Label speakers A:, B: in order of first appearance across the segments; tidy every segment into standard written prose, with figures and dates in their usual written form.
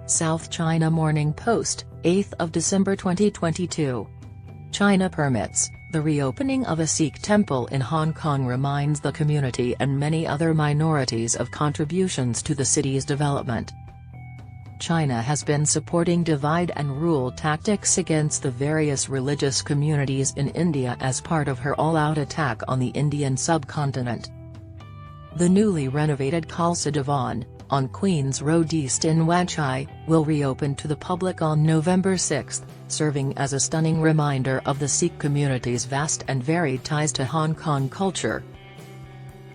A: South China Morning Post, 8 December 2022. China permits. The reopening of a Sikh temple in Hong Kong reminds the community and many other minorities of contributions to the city's development. China has been supporting divide and rule tactics against the various religious communities in India as part of her all-out attack on the Indian subcontinent. The newly renovated Khalsa Diwan, on Queen's Road East in Wan Chai, will reopen to the public on November 6, serving as a stunning reminder of the Sikh community's vast and varied ties to Hong Kong culture.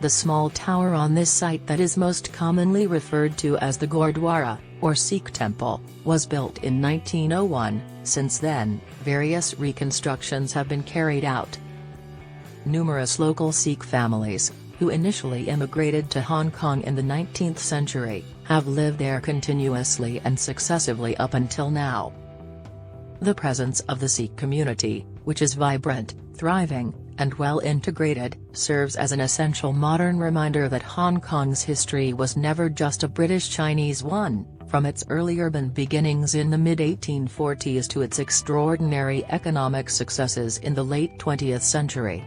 A: The small tower on this site that is most commonly referred to as the Gurdwara, or Sikh temple, was built in 1901. Since then, various reconstructions have been carried out. Numerous local Sikh families, who initially immigrated to Hong Kong in the 19th century, have lived there continuously and successively up until now. The presence of the Sikh community, which is vibrant, thriving, and well integrated, serves as an essential modern reminder that Hong Kong's history was never just a British-Chinese one, from its early urban beginnings in the mid-1840s to its extraordinary economic successes in the late 20th century.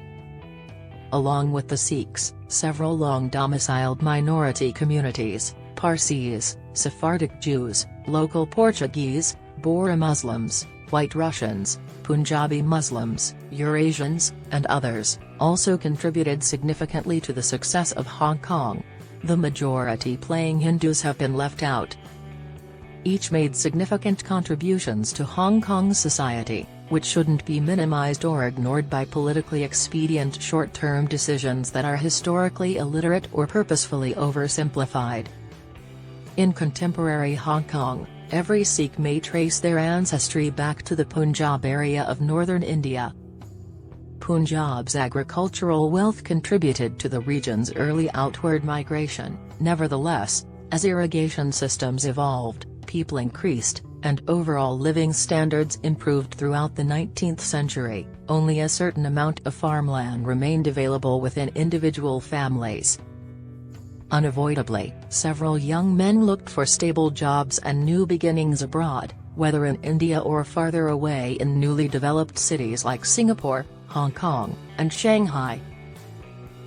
A: Along with the Sikhs, several long-domiciled minority communities, Parsis, Sephardic Jews, local Portuguese, Boer Muslims, White Russians, Punjabi Muslims, Eurasians, and others, also contributed significantly to the success of Hong Kong. The majority-playing Hindus have been left out. Each made significant contributions to Hong Kong's society, which shouldn't be minimized or ignored by politically expedient short-term decisions that are historically illiterate or purposefully oversimplified. In contemporary Hong Kong, every Sikh may trace their ancestry back to the Punjab area of northern India. Punjab's agricultural wealth contributed to the region's early outward migration. Nevertheless, as irrigation systems evolved, people increased, and overall living standards improved throughout the 19th century, only a certain amount of farmland remained available within individual families. Unavoidably, several young men looked for stable jobs and new beginnings abroad, whether in India or farther away in newly developed cities like Singapore, Hong Kong, and Shanghai.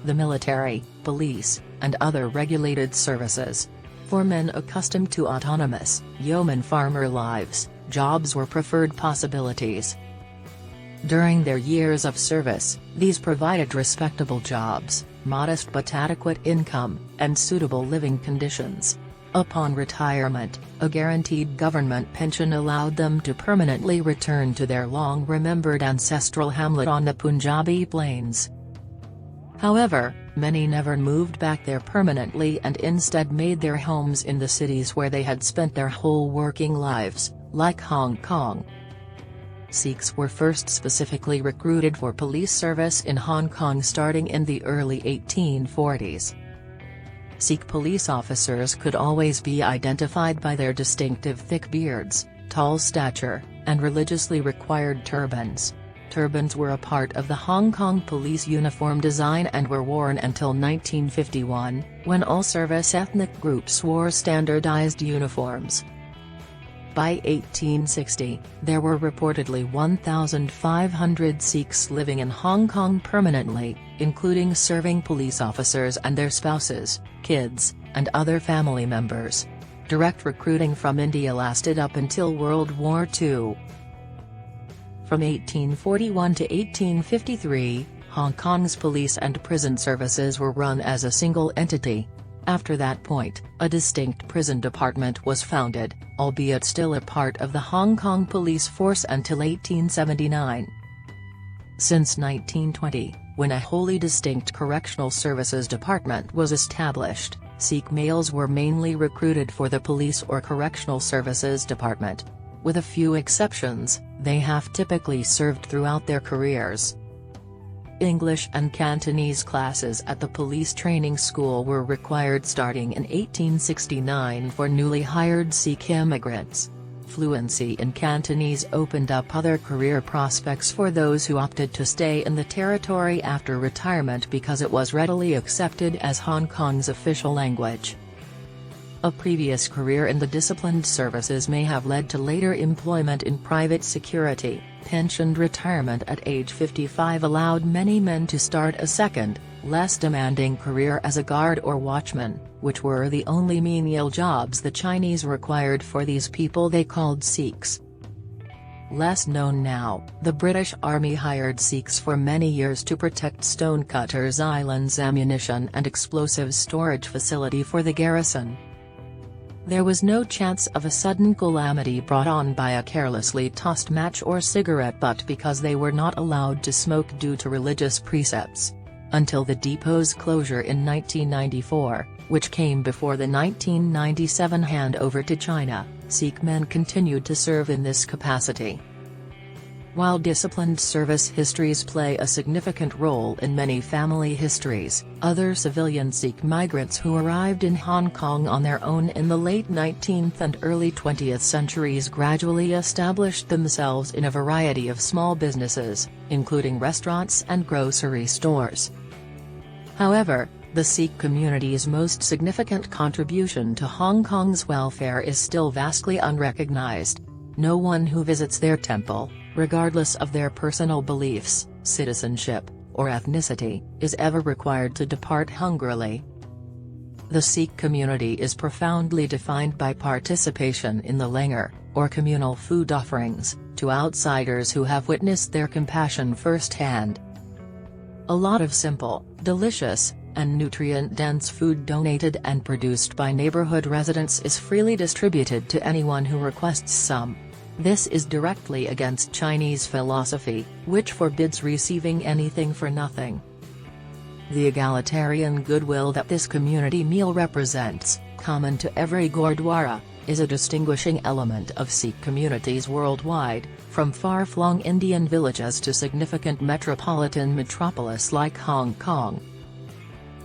A: The military, police, and other regulated services. For men accustomed to autonomous, yeoman farmer lives, jobs were preferred possibilities. During their years of service, these provided respectable jobs, modest but adequate income, and suitable living conditions. Upon retirement, a guaranteed government pension allowed them to permanently return to their long-remembered ancestral hamlet on the Punjabi plains. However, many never moved back there permanently and instead made their homes in the cities where they had spent their whole working lives, like Hong Kong. Sikhs were first specifically recruited for police service in Hong Kong starting in the early 1840s. Sikh police officers could always be identified by their distinctive thick beards, tall stature, and religiously required turbans. Turbans were a part of the Hong Kong police uniform design and were worn until 1951, when all service ethnic groups wore standardized uniforms. By 1860, there were reportedly 1,500 Sikhs living in Hong Kong permanently, including serving police officers and their spouses, kids, and other family members. Direct recruiting from India lasted up until World War II. From 1841 to 1853, Hong Kong's police and prison services were run as a single entity. After that point, a distinct prison department was founded, albeit still a part of the Hong Kong police force until 1879. Since 1920, when a wholly distinct correctional services department was established, Sikh males were mainly recruited for the police or correctional services department. With a few exceptions, they have typically served throughout their careers. English and Cantonese classes at the police training school were required starting in 1869 for newly hired Sikh immigrants. Fluency in Cantonese opened up other career prospects for those who opted to stay in the territory after retirement because it was readily accepted as Hong Kong's official language. A previous career in the disciplined services may have led to later employment in private security. Pensioned retirement at age 55 allowed many men to start a second, less demanding career as a guard or watchman, which were the only menial jobs the Chinese required for these people they called Sikhs. Less known now, the British Army hired Sikhs for many years to protect Stonecutters Island's ammunition and explosives storage facility for the garrison. There was no chance of a sudden calamity brought on by a carelessly tossed match or cigarette butt because they were not allowed to smoke due to religious precepts. Until the depot's closure in 1994, which came before the 1997 handover to China, Sikh men continued to serve in this capacity. While disciplined service histories play a significant role in many family histories, other civilian Sikh migrants who arrived in Hong Kong on their own in the late 19th and early 20th centuries gradually established themselves in a variety of small businesses, including restaurants and grocery stores. However, the Sikh community's most significant contribution to Hong Kong's welfare is still vastly unrecognized. No one who visits their temple, regardless of their personal beliefs, citizenship, or ethnicity, is ever required to depart hungrily. The Sikh community is profoundly defined by participation in the langar, or communal food offerings, to outsiders who have witnessed their compassion firsthand. A lot of simple, delicious, and nutrient-dense food donated and produced by neighborhood residents is freely distributed to anyone who requests some. This is directly against Chinese philosophy, which forbids receiving anything for nothing. The egalitarian goodwill that this community meal represents, common to every Gurdwara, is a distinguishing element of Sikh communities worldwide, from far-flung Indian villages to significant metropolitan metropolis like Hong Kong.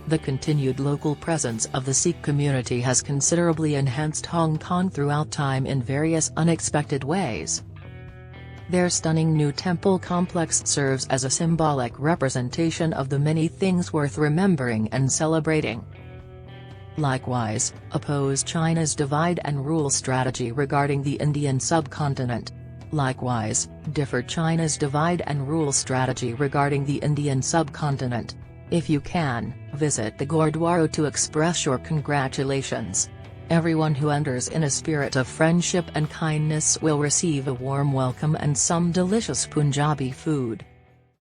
A: The continued local presence of the Sikh community has considerably enhanced Hong Kong throughout time in various unexpected ways. Their stunning new temple complex serves as a symbolic representation of the many things worth remembering and celebrating. Likewise, oppose China's divide and rule strategy regarding the Indian subcontinent. Likewise, differ China's divide and rule strategy regarding the Indian subcontinent. If you can, visit the Gurdwara to express your congratulations. Everyone who enters in a spirit of friendship and kindness will receive a warm welcome and some delicious Punjabi food.